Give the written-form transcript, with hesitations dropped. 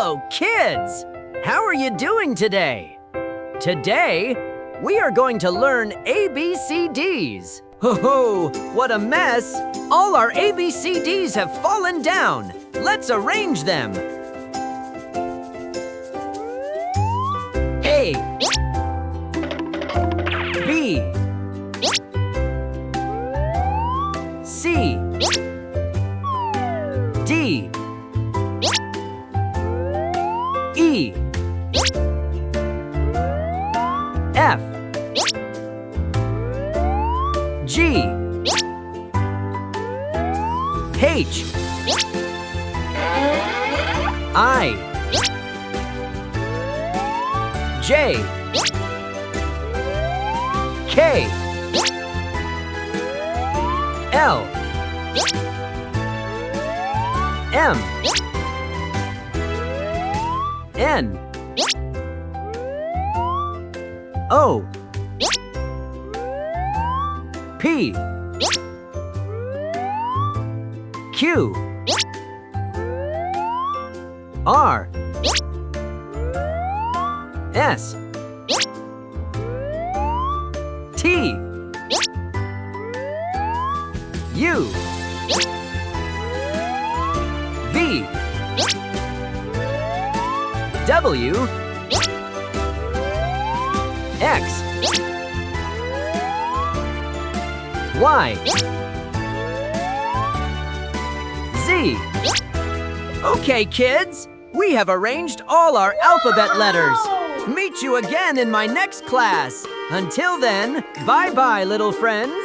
Hello, kids! How are you doing today? Today, we are going to learn ABCDs. Ho-ho, what a mess! All our ABCDs have fallen down. Let's arrange them. A, B, C, D, E, F, G, H, I, J, K, L, M, N, O, P, Q, R, S, T, U, V, W, X, Y, Z. Okay, kids, we have arranged all our alphabet letters. Meet you again in my next class. Until then, bye-bye, little friends.